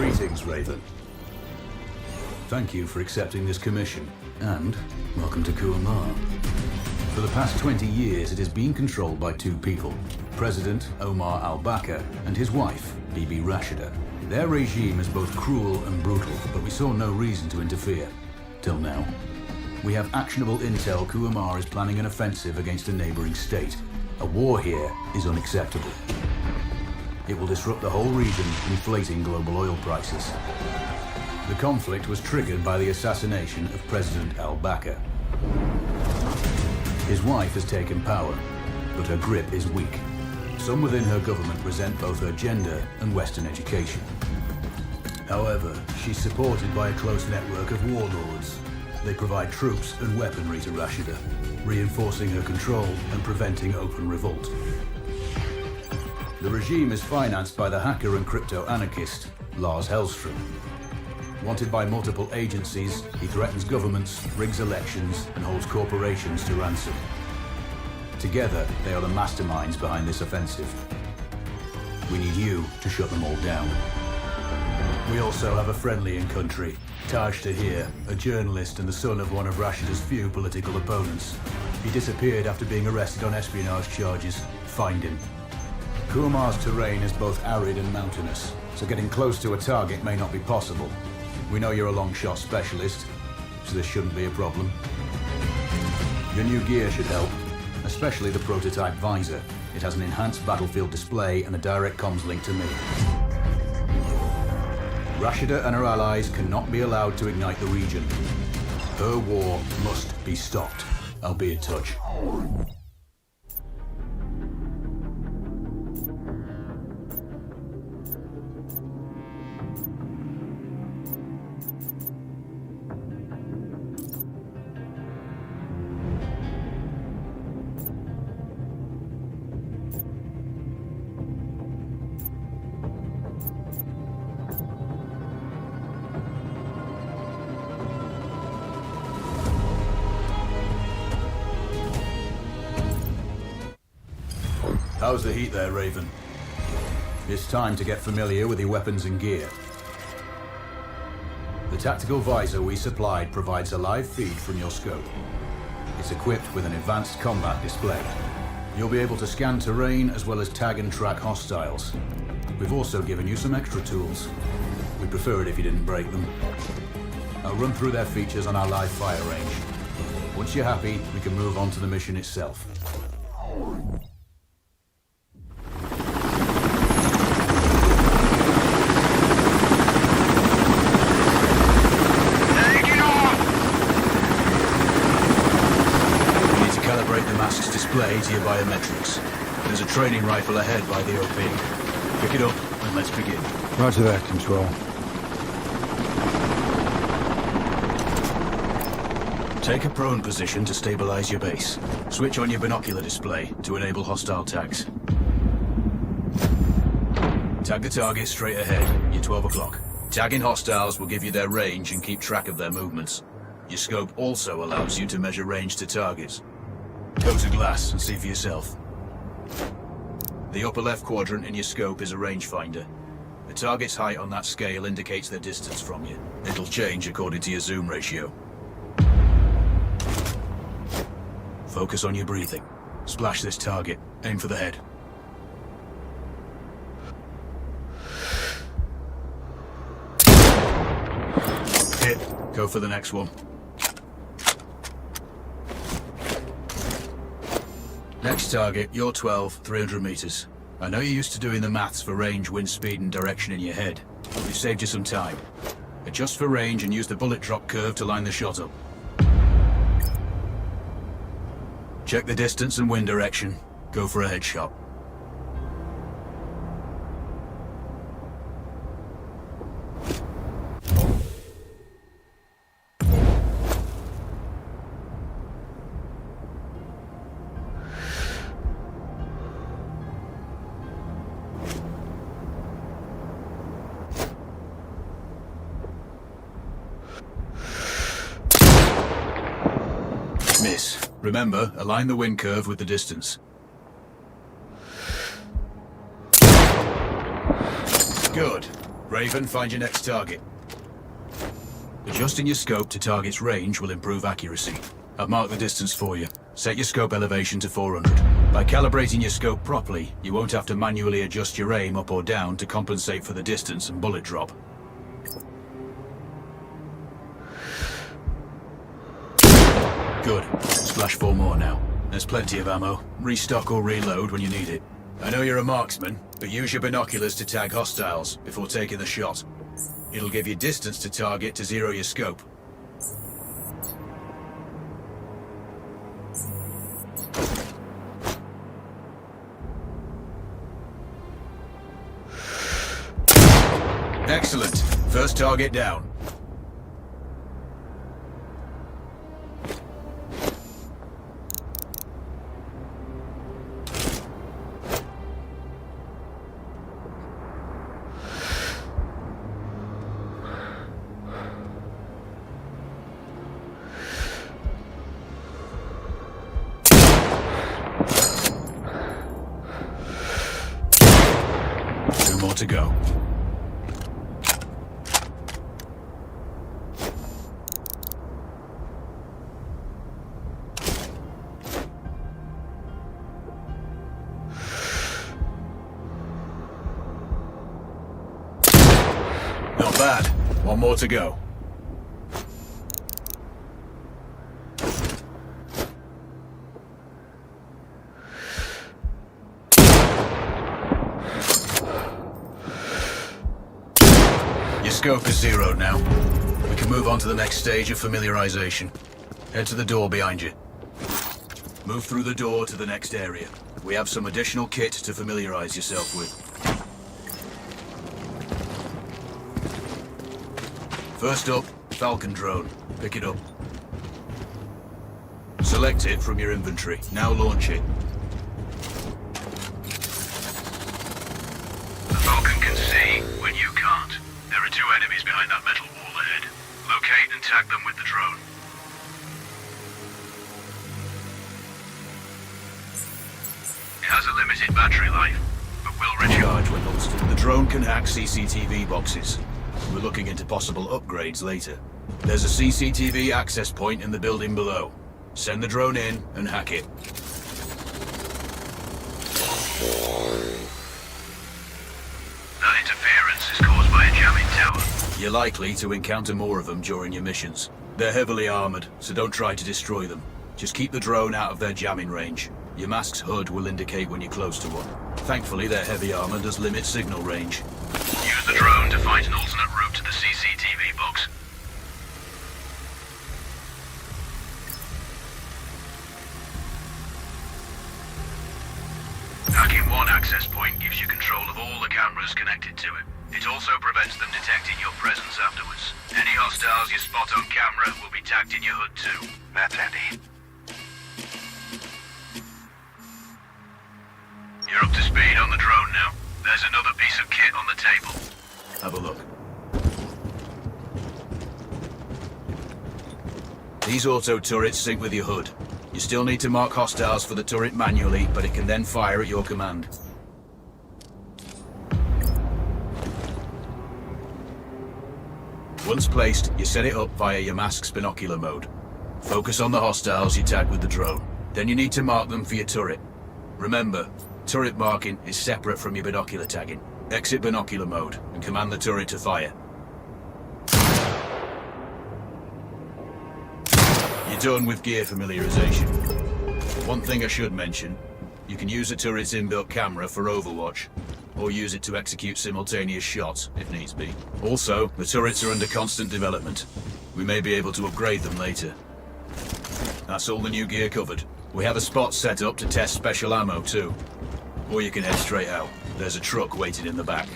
Greetings, Raven. Thank you for accepting this commission, and welcome to Kuamar. For the past 20 years, it has been controlled by two people, President Omar al-Bakr and his wife, Bibi Rashida. Their regime is both cruel and brutal, but we saw no reason to interfere. Till now. We have actionable intel Kuamar is planning an offensive against a neighboring state. A war here is unacceptable. It will disrupt the whole region, inflating global oil prices. The conflict was triggered by the assassination of President al-Bakr. His wife has taken power, but her grip is weak. Some within her government resent both her gender and Western education. However, she's supported by a close network of warlords. They provide troops and weaponry to Rashida, reinforcing her control and preventing open revolt. The regime is financed by the hacker and crypto-anarchist, Lars Hellstrom. Wanted by multiple agencies, he threatens governments, rigs elections, and holds corporations to ransom. Together, they are the masterminds behind this offensive. We need you to shut them all down. We also have a friendly in country, Taj Tahir, a journalist and the son of one of Rashida's few political opponents. He disappeared after being arrested on espionage charges. Find him. Kuamar's terrain is both arid and mountainous, so getting close to a target may not be possible. We know you're a long-shot specialist, so this shouldn't be a problem. Your new gear should help, especially the prototype visor. It has an enhanced battlefield display and a direct comms link to me. Rashida and her allies cannot be allowed to ignite the region. Her war must be stopped. I'll be in touch. How's the heat there, Raven? It's time to get familiar with your weapons and gear. The tactical visor we supplied provides a live feed from your scope. It's equipped with an advanced combat display. You'll be able to scan terrain as well as tag and track hostiles. We've also given you some extra tools. We'd prefer it if you didn't break them. I'll run through their features on our live fire range. Once you're happy, we can move on to the mission itself. Display to your biometrics. There's a training rifle ahead by the OP. Pick it up and let's begin. Roger that, Control. Take a prone position to stabilize your base. Switch on your binocular display to enable hostile tags. Tag the target straight ahead. You're 12 o'clock. Tagging hostiles will give you their range and keep track of their movements. Your scope also allows you to measure range to targets. Go to glass and see for yourself. The upper left quadrant in your scope is a rangefinder. The target's height on that scale indicates their distance from you. It'll change according to your zoom ratio. Focus on your breathing. Splash this target. Aim for the head. Hit. Go for the next one. Next target, you're 12, 300 meters. I know you're used to doing the maths for range, wind speed, and direction in your head. We've saved you some time. Adjust for range and use the bullet drop curve to line the shot up. Check the distance and wind direction. Go for a headshot. Miss. Remember, align the wind curve with the distance. Good. Raven, find your next target. Adjusting your scope to target's range will improve accuracy. I've marked the distance for you. Set your scope elevation to 400. By calibrating your scope properly, you won't have to manually adjust your aim up or down to compensate for the distance and bullet drop. Good. Splash 4 more now. There's plenty of ammo. Restock or reload when you need it. I know you're a marksman, but use your binoculars to tag hostiles before taking the shot. It'll give you distance to target to zero your scope. Excellent. First target down. Two more to go. Not bad. One more to go. Your scope is zeroed now. We can move on to the next stage of familiarization. Head to the door behind you. Move through the door to the next area. We have some additional kit to familiarize yourself with. First up, Falcon drone. Pick it up. Select it from your inventory. Now launch it. The Falcon can see when you can't. There are 2 enemies behind that metal wall ahead. Locate and tag them with the drone. It has a limited battery life, but will recharge when holstered. The drone can hack CCTV boxes. We're looking into possible upgrades later. There's a CCTV access point in the building below. Send the drone in and hack it. That interference is caused by a jamming tower. You're likely to encounter more of them during your missions. They're heavily armored, so don't try to destroy them. Just keep the drone out of their jamming range. Your mask's HUD will indicate when you're close to one. Thankfully, their heavy armor does limit signal range. Use the drone to find an alternate route to the CCTV box. Hacking one access point gives you control of all the cameras connected to it. It also prevents them detecting your presence afterwards. Any hostiles you spot on camera will be tagged in your HUD too. That's handy. You're up to speed on the drone now. There's another piece of kit on the table. Have a look. These auto turrets sync with your HUD. You still need to mark hostiles for the turret manually, but it can then fire at your command. Once placed, you set it up via your mask's binocular mode. Focus on the hostiles you tag with the drone. Then you need to mark them for your turret. Remember, turret marking is separate from your binocular tagging. Exit binocular mode and command the turret to fire. You're done with gear familiarization. One thing I should mention, you can use a turret's inbuilt camera for overwatch, or use it to execute simultaneous shots if needs be. Also, the turrets are under constant development. We may be able to upgrade them later. That's all the new gear covered. We have a spot set up to test special ammo too. Or you can head straight out. There's a truck waiting in the back.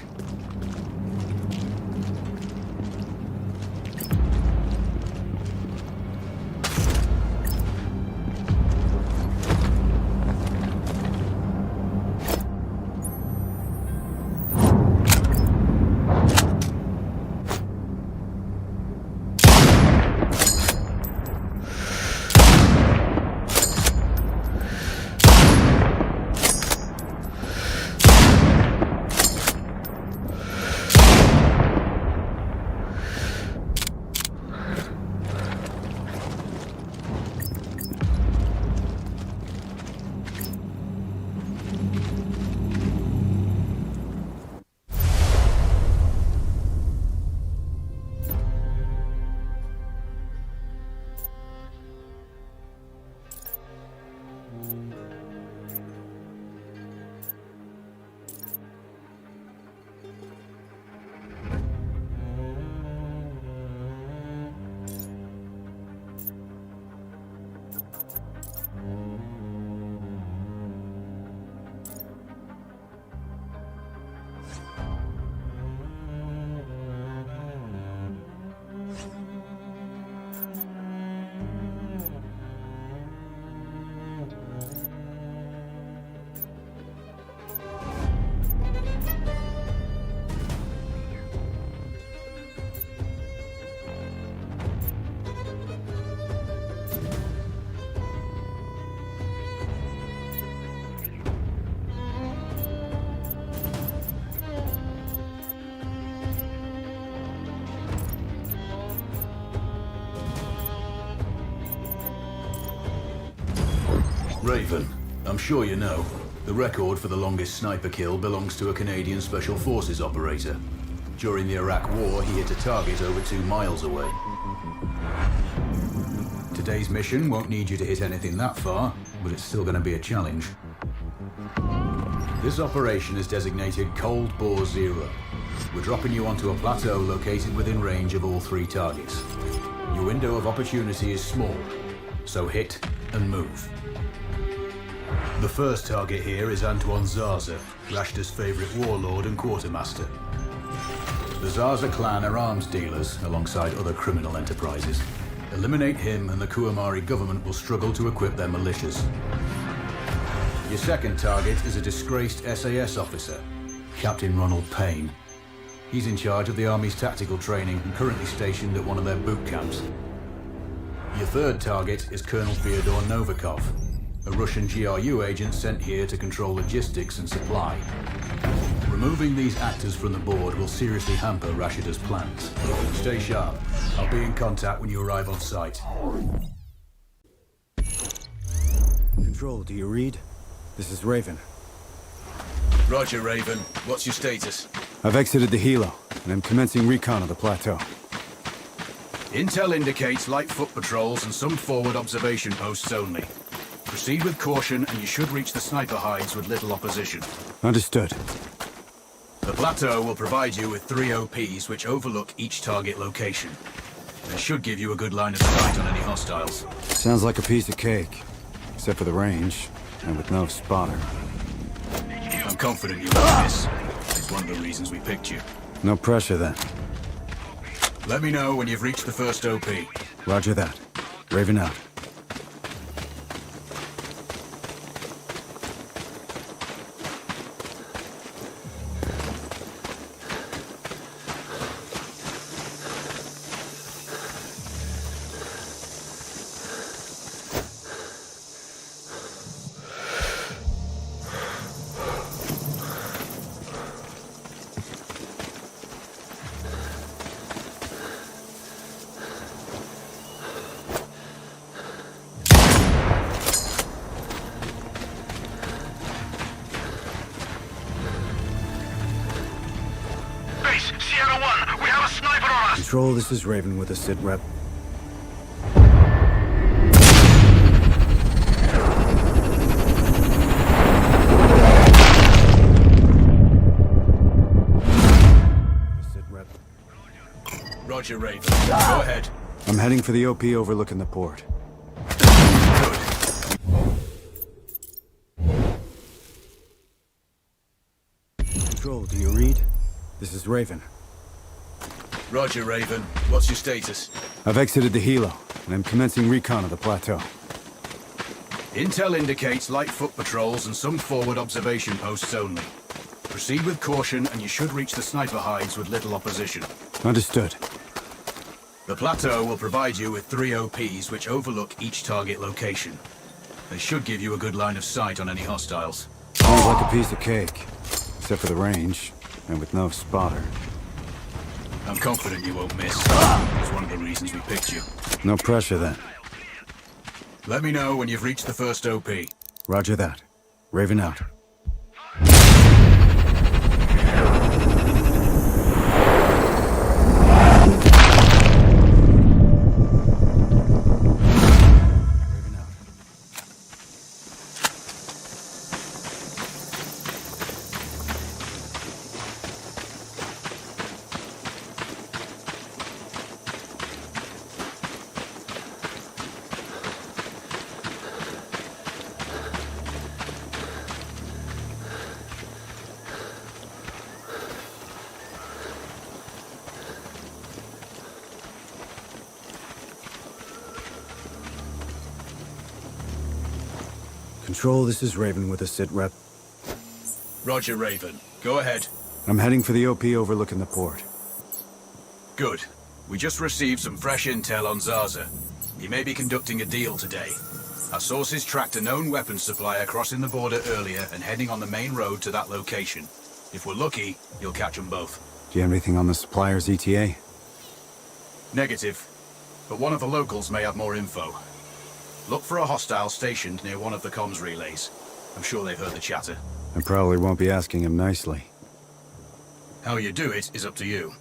Raven. I'm sure you know, the record for the longest sniper kill belongs to a Canadian Special Forces operator. During the Iraq War, he hit a target over 2 miles away. Today's mission won't need you to hit anything that far, but it's still going to be a challenge. This operation is designated Cold Bore Zero. We're dropping you onto a plateau located within range of all 3 targets. Your window of opportunity is small, so hit and move. The first target here is Antoine Zaza, Rashta's favorite warlord and quartermaster. The Zaza clan are arms dealers alongside other criminal enterprises. Eliminate him and the Kuamari government will struggle to equip their militias. Your second target is a disgraced SAS officer, Captain Ronald Payne. He's in charge of the Army's tactical training and currently stationed at one of their boot camps. Your third target is Colonel Fyodor Novikov, a Russian GRU agent sent here to control logistics and supply. Removing these actors from the board will seriously hamper Rashida's plans. Stay sharp. I'll be in contact when you arrive on site. Control, do you read? This is Raven. Roger, Raven. What's your status? I've exited the helo, and I'm commencing recon of the plateau. Intel indicates light foot patrols and some forward observation posts only. Proceed with caution and you should reach the sniper hides with little opposition. Understood. The plateau will provide you with 3 OPs which overlook each target location. They should give you a good line of sight on any hostiles. Sounds like a piece of cake. Except for the range, and with no spotter. I'm confident you will miss. It's one of the reasons we picked you. No pressure then. Let me know when you've reached the first OP. Roger that. Raven out. Sierra 1, we have a sniper on us! Control, this is Raven with a sit rep. Sit rep. Roger, Raven. Go ahead. I'm heading for the OP overlooking the port. Good. Control, do you read? This is Raven. Roger, Raven. What's your status? I've exited the helo, and I'm commencing recon of the plateau. Intel indicates light foot patrols and some forward observation posts only. Proceed with caution and you should reach the sniper hides with little opposition. Understood. The plateau will provide you with 3 OPs which overlook each target location. They should give you a good line of sight on any hostiles. Sounds like a piece of cake. Except for the range, and with no spotter. I'm confident you won't miss. It's one of the reasons we picked you. No pressure then. Let me know when you've reached the first OP. Roger that. Raven out. Control, this is Raven with a sit rep. Roger, Raven. Go ahead. I'm heading for the OP overlooking the port. Good. We just received some fresh intel on Zaza. He may be conducting a deal today. Our sources tracked a known weapons supplier crossing the border earlier and heading on the main road to that location. If we're lucky, you'll catch them both. Do you have anything on the supplier's ETA? Negative. But one of the locals may have more info. Look for a hostile stationed near one of the comms relays. I'm sure they've heard the chatter. I probably won't be asking him nicely. How you do it is up to you.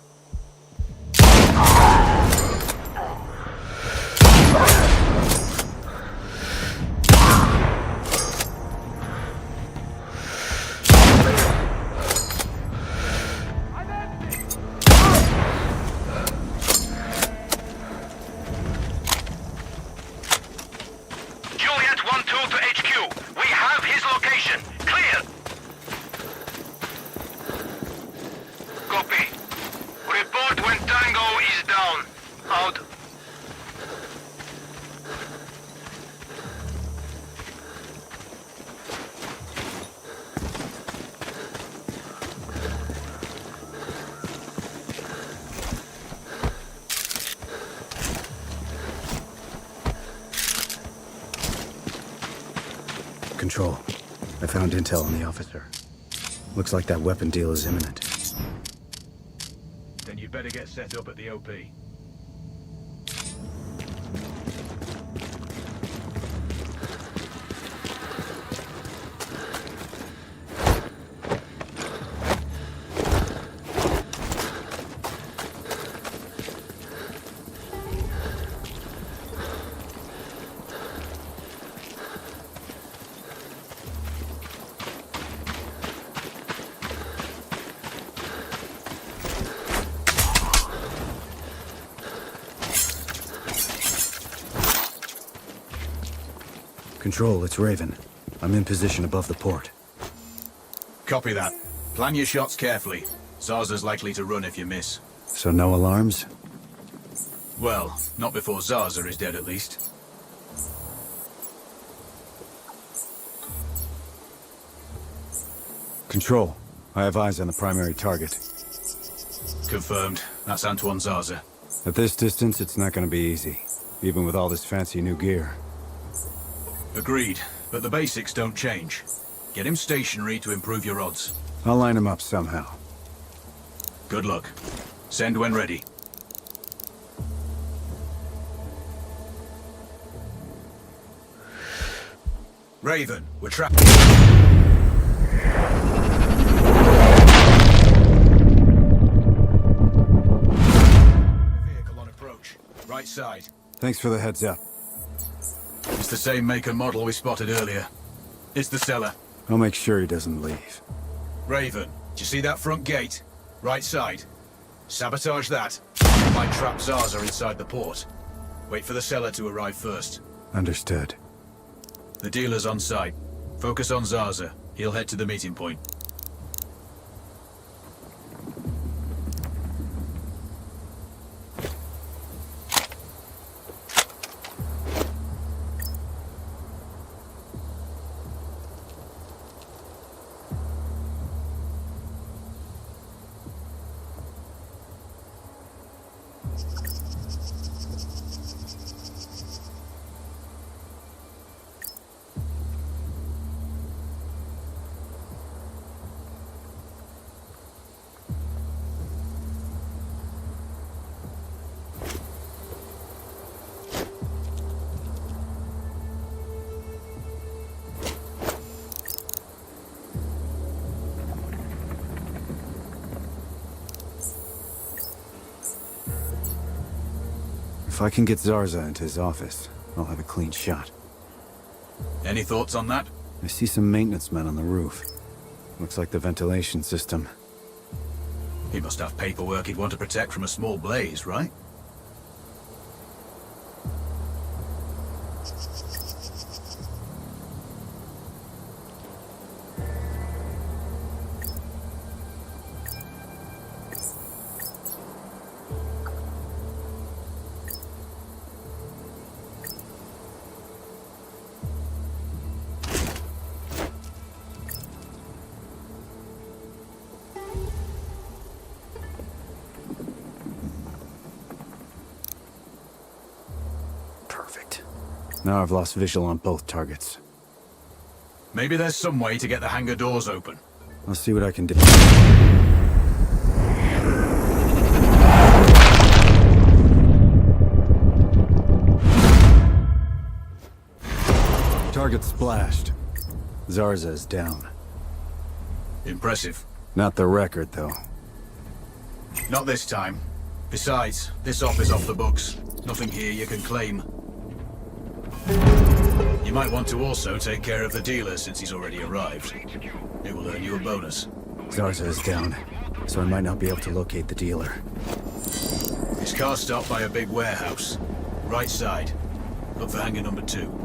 Juliet 1-2 to HQ. We have his location. Clear. Copy. Report when Tango is down. Out. Control. I found intel on the officer. Looks like that weapon deal is imminent. Then you better get set up at the OP. Control, it's Raven. I'm in position above the port. Copy that. Plan your shots carefully. Zarza's likely to run if you miss. So no alarms? Well, not before Zarza is dead at least. Control, I have eyes on the primary target. Confirmed. That's Antoine Zarza. At this distance, it's not gonna be easy. Even with all this fancy new gear. Agreed, but the basics don't change. Get him stationary to improve your odds. I'll line him up somehow. Good luck. Send when ready. Raven, we're trapped. Vehicle on approach. Right side. Thanks for the heads up. It's the same make and model we spotted earlier. It's the cellar. I'll make sure he doesn't leave. Raven, do you see that front gate? Right side. Sabotage that. Might trap Zarza inside the port. Wait for the cellar to arrive first. Understood. The dealer's on site. Focus on Zarza. He'll head to the meeting point. If I can get Zarza into his office, I'll have a clean shot. Any thoughts on that? I see some maintenance men on the roof. Looks like the ventilation system. He must have paperwork he'd want to protect from a small blaze, right? Now I've lost visual on both targets. Maybe there's some way to get the hangar doors open. I'll see what I can do. Target splashed. Zarza is down. Impressive. Not the record, though. Not this time. Besides, this op is off the books. Nothing here you can claim. You might want to also take care of the dealer since he's already arrived. It will earn you a bonus. Zarza is down, so I might not be able to locate the dealer. His car stopped by a big warehouse. Right side. Look for hangar number 2.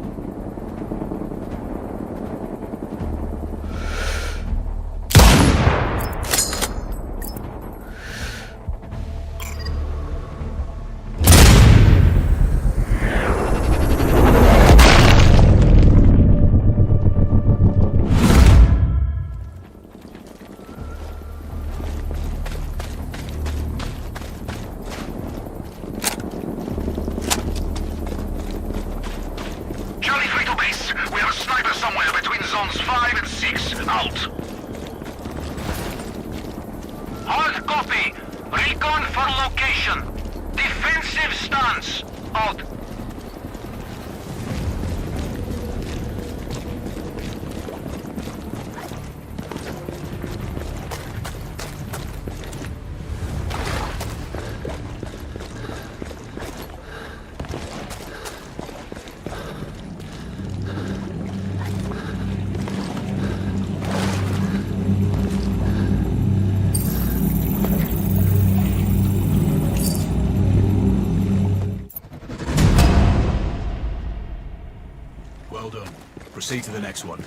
Well done. Proceed to the next one.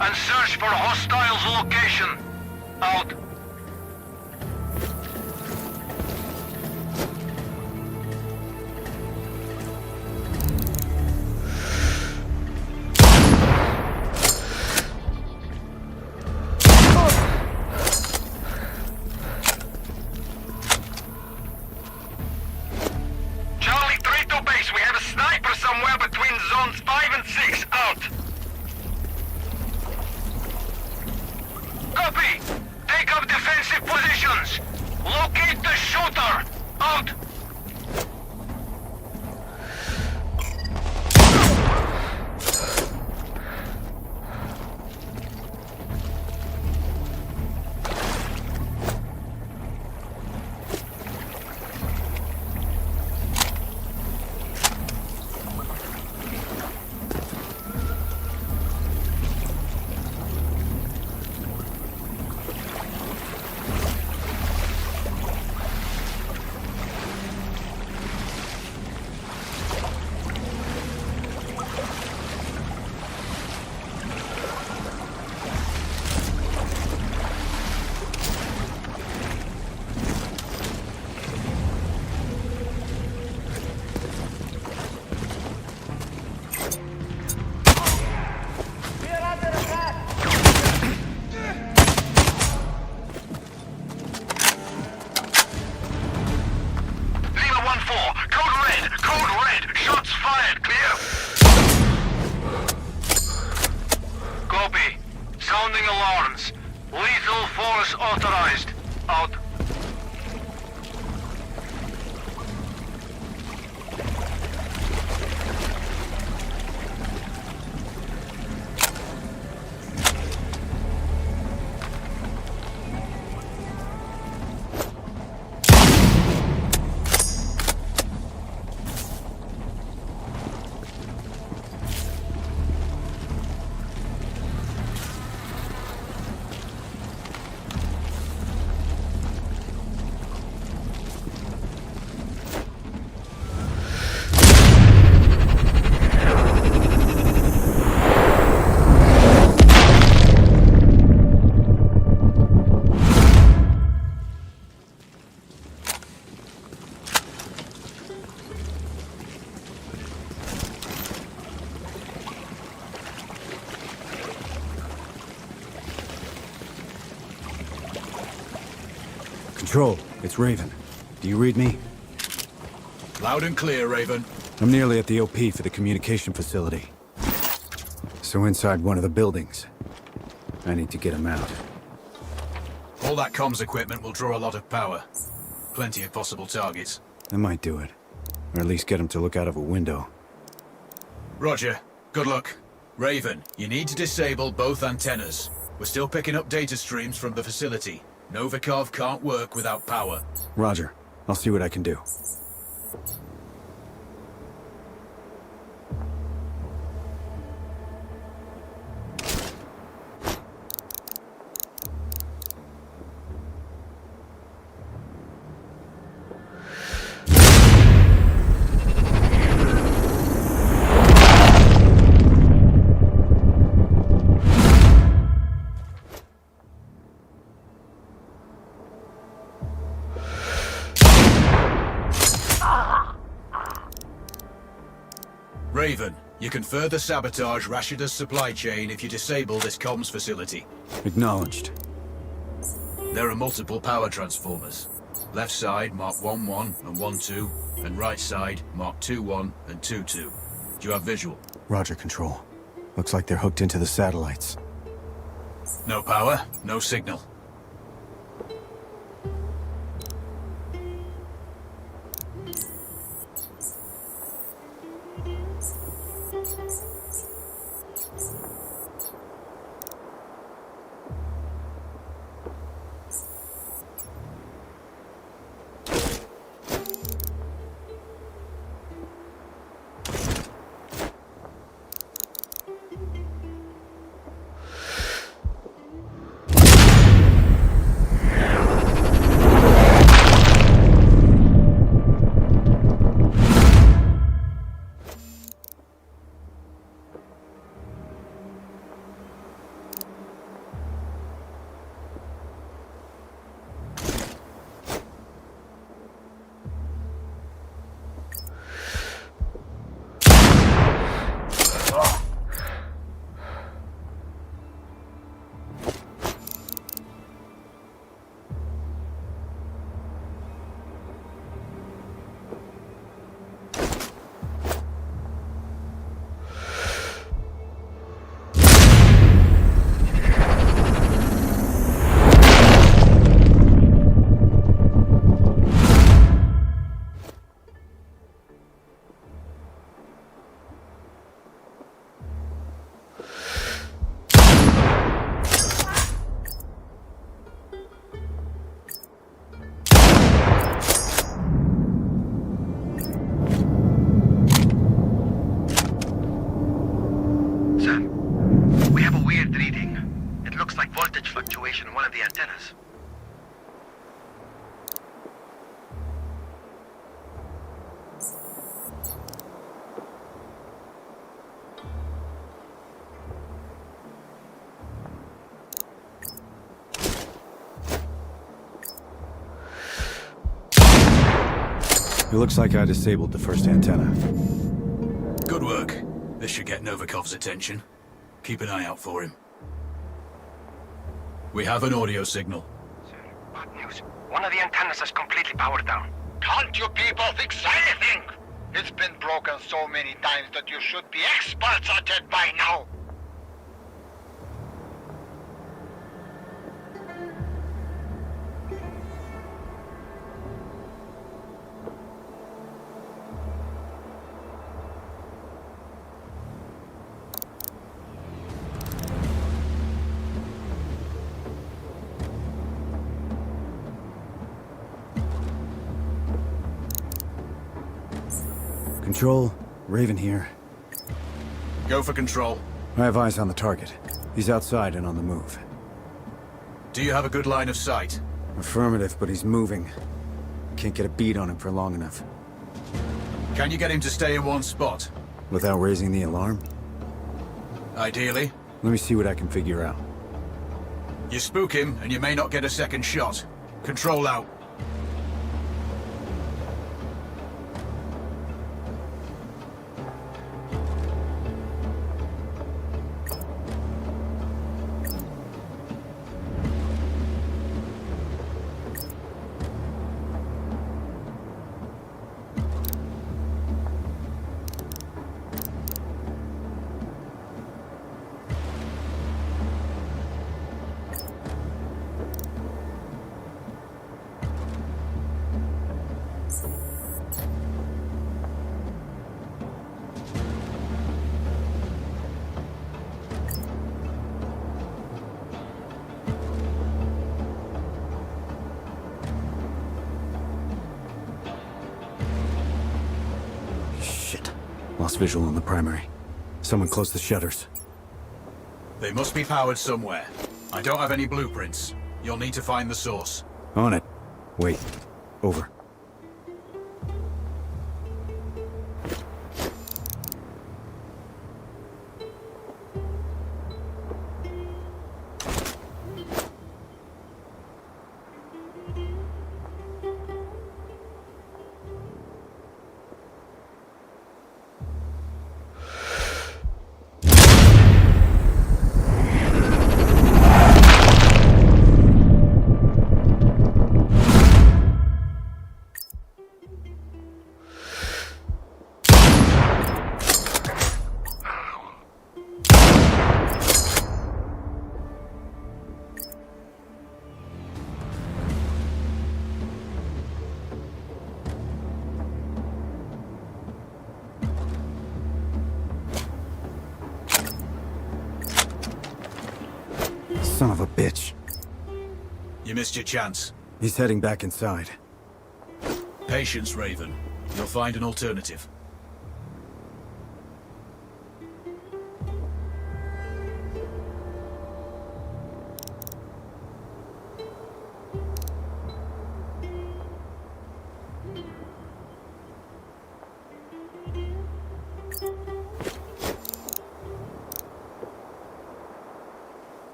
and search for hostiles' location. Out. Charlie 3 to base. We have a sniper somewhere between zones 5 and 6. Out. Copy. Take up defensive positions. Locate the shooter. Out. Sounding alarms. Lethal force authorized. Out. Control, it's Raven. Do you read me? Loud and clear, Raven. I'm nearly at the OP for the communication facility. So inside one of the buildings. I need to get him out. All that comms equipment will draw a lot of power. Plenty of possible targets. That might do it. Or at least get him to look out of a window. Roger. Good luck. Raven, you need to disable both antennas. We're still picking up data streams from the facility. Novikov can't work without power. Roger. I'll see what I can do. Raven, you can further sabotage Rashida's supply chain if you disable this comms facility. Acknowledged. There are multiple power transformers. Left side mark 1-1 and 1-2, and right side mark 2-1 and 2-2. Do you have visual? Roger, Control. Looks like they're hooked into the satellites. No power, no signal. In one of the antennas. It looks like I disabled the first antenna. Good work. This should get Novikov's attention. Keep an eye out for him. We have an audio signal. Sir, bad news. One of the antennas is completely powered down. Can't you people fix anything? It's been broken so many times that you should be experts at it by now. Control, Raven here. Go for control. I have eyes on the target. He's outside and on the move. Do you have a good line of sight? Affirmative, but he's moving. Can't get a bead on him for long enough. Can you get him to stay in one spot? Without raising the alarm? Ideally. Let me see what I can figure out. You spook him, and you may not get a second shot. Control out. lost visual on the primary. Someone close the shutters. They must be powered somewhere. I don't have any blueprints. You'll need to find the source. On it. Wait. Over. Son of a bitch. You missed your chance. He's heading back inside. Patience, Raven. You'll find an alternative.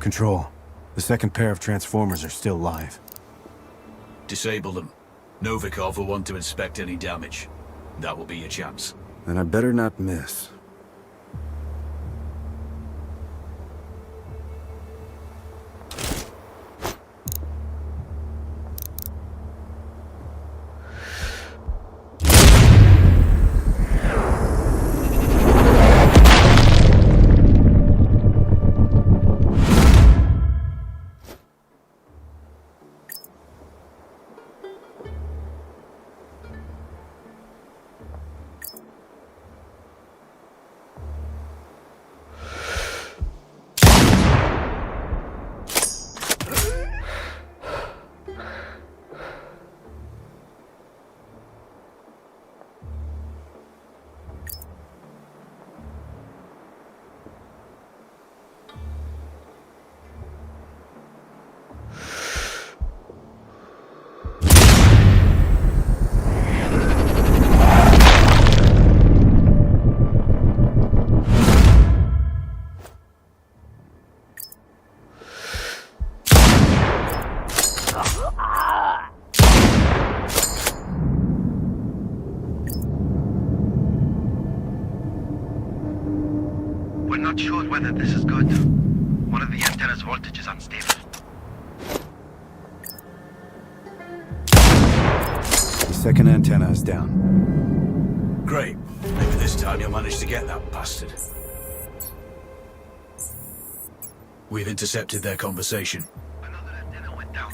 Control. The second pair of transformers are still live. Disable them. Novikov will want to inspect any damage. That will be your chance. And I better not miss. We're not sure whether this is good. One of the antenna's voltage is unstable. The second antenna is down. Great. Maybe this time you'll manage to get that bastard. We've intercepted their conversation. Another antenna went down.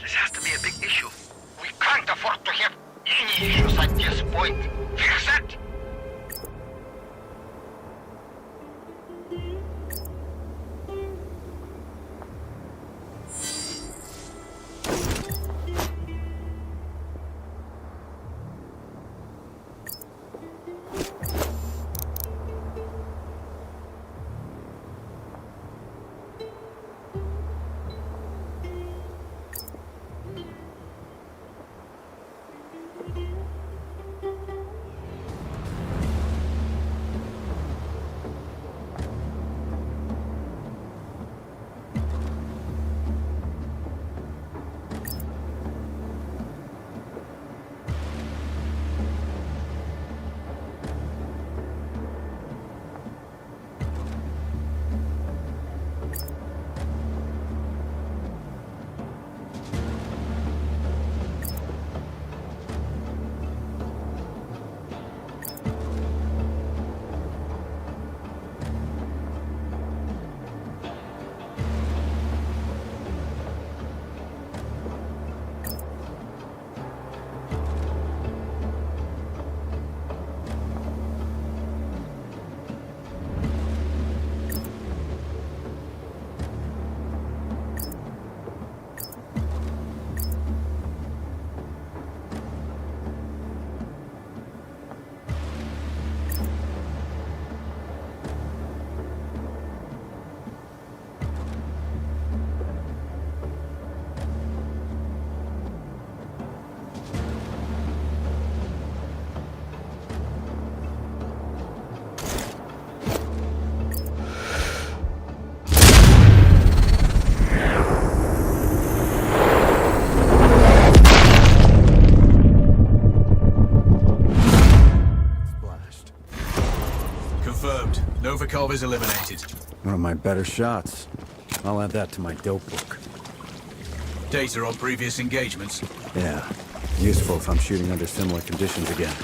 This has to be a big issue. We can't afford to have any issues at this point. Fix it! Volkov is eliminated. One of my better shots. I'll add that to my dope book. Data on previous engagements. Yeah, useful if I'm shooting under similar conditions again.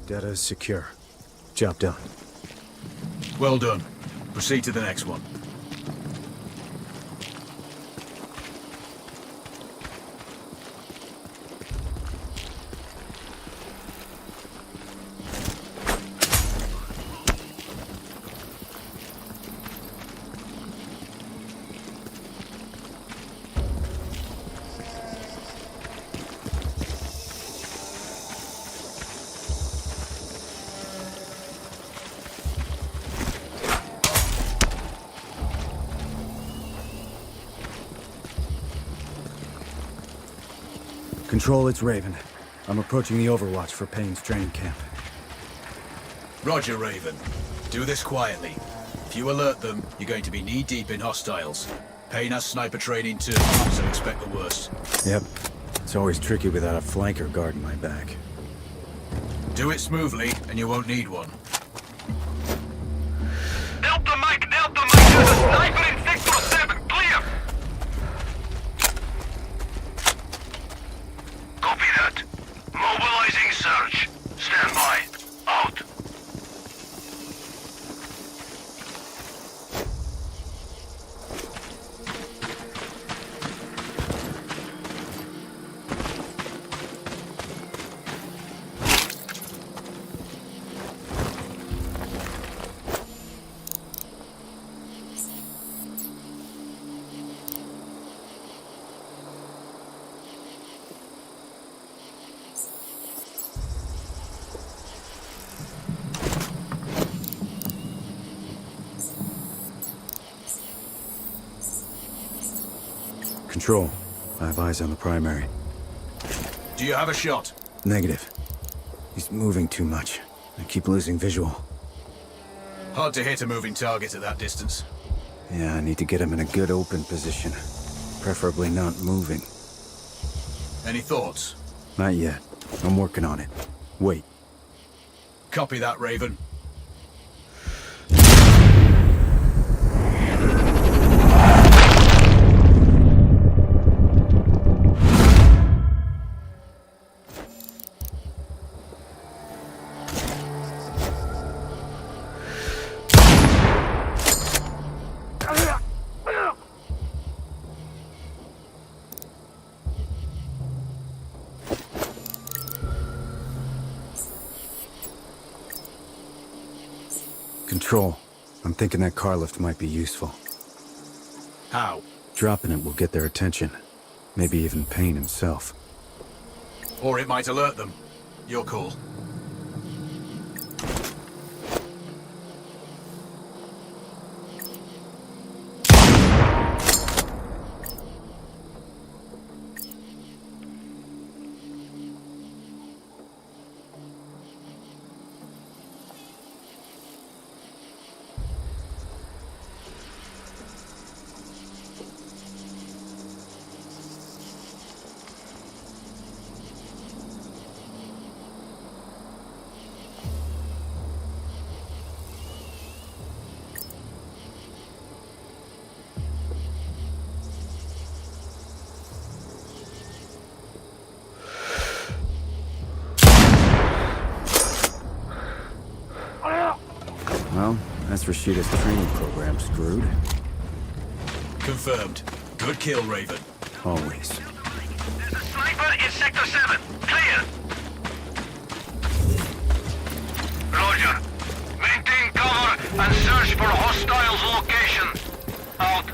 Data is secure. Job done. Well done. Proceed to the next one. Control, it's Raven. I'm approaching the Overwatch for Payne's training camp. Roger, Raven. Do this quietly. If you alert them, you're going to be knee-deep in hostiles. Payne has sniper training too, so expect the worst. Yep. It's always tricky without a flanker guarding my back. Do it smoothly, and you won't need one. Delta Mike! There's a sniper in Sector 7! Clear! Copy that. Mobilizing search. Stand by. Out. Control. I have eyes on the primary. Do you have a shot? Negative. He's moving too much. I keep losing visual. Hard to hit a moving target at that distance. Yeah, I need to get him in a good open position. Preferably not moving. Any thoughts? Not yet. I'm working on it. Wait. Copy that, Raven. Control. I'm thinking that car lift might be useful. How? Dropping it will get their attention. Maybe even Payne himself. Or it might alert them. Your call. Guess Rashida's training program screwed. Confirmed. Good kill, Raven. Always. There's a sniper in Sector 7. Clear. Roger. Maintain cover and search for hostiles' location. Out.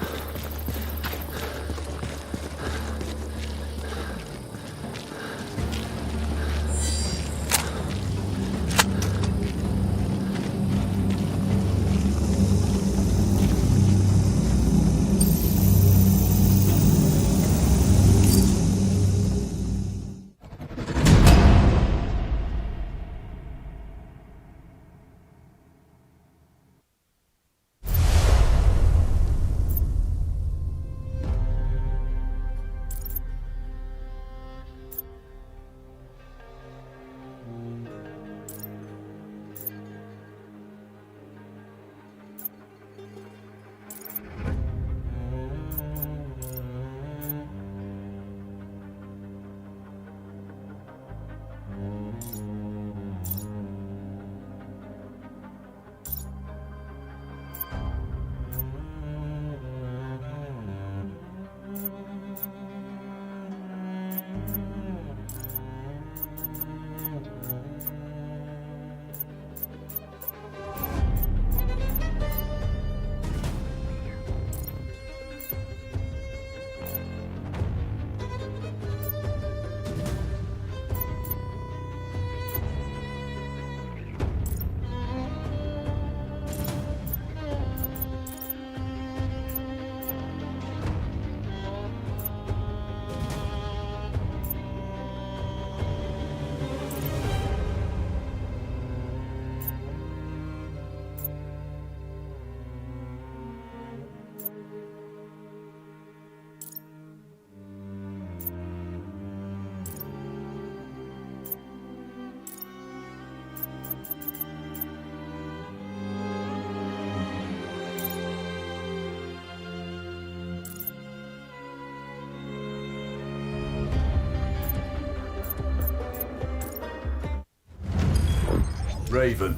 Raven.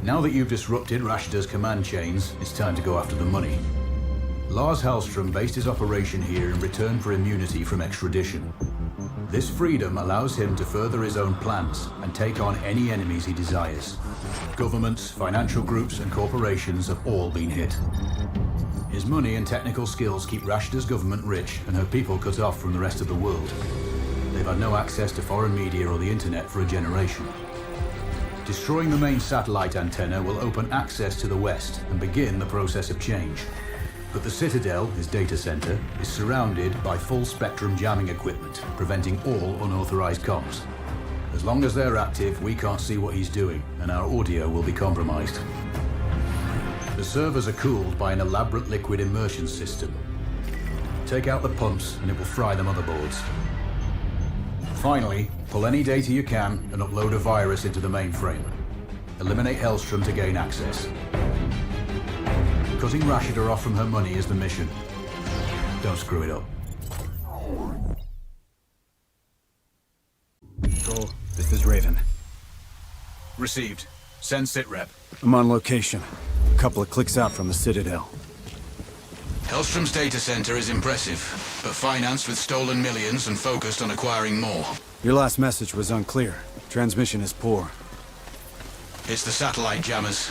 Now that you've disrupted Rashida's command chains, it's time to go after the money. Lars Hellstrom based his operation here in return for immunity from extradition. This freedom allows him to further his own plans and take on any enemies he desires. Governments, financial groups, and corporations have all been hit. His money and technical skills keep Rashida's government rich and her people cut off from the rest of the world. They've had no access to foreign media or the internet for a generation. Destroying the main satellite antenna will open access to the West and begin the process of change. But the Citadel, his data center, is surrounded by full-spectrum jamming equipment, preventing all unauthorized comms. As long as they're active, we can't see what he's doing, and our audio will be compromised. The servers are cooled by an elaborate liquid immersion system. Take out the pumps, and it will fry the motherboards. Finally, pull any data you can and upload a virus into the mainframe. Eliminate Hellstrom to gain access. Cutting Rashida off from her money is the mission. Don't screw it up. Control, this is Raven. Received. Send sitrep. I'm on location. A couple of clicks out from the Citadel. Hellstrom's data center is impressive, but financed with stolen millions and focused on acquiring more. Your last message was unclear. Transmission is poor. It's the satellite jammers.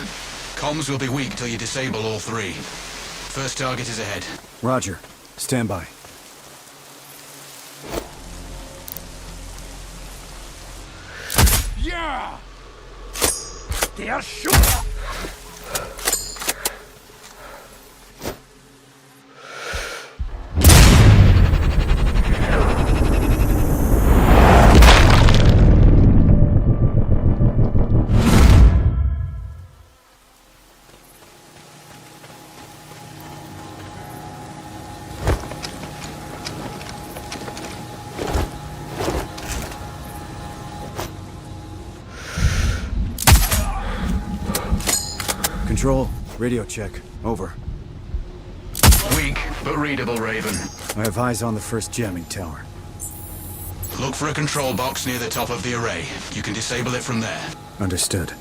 Comms will be weak till you disable all three. First target is ahead. Roger. Stand by. Yeah! They are shooting! Control, radio check. Over. Weak, but readable, Raven. I have eyes on the first jamming tower. Look for a control box near the top of the array. You can disable it from there. Understood.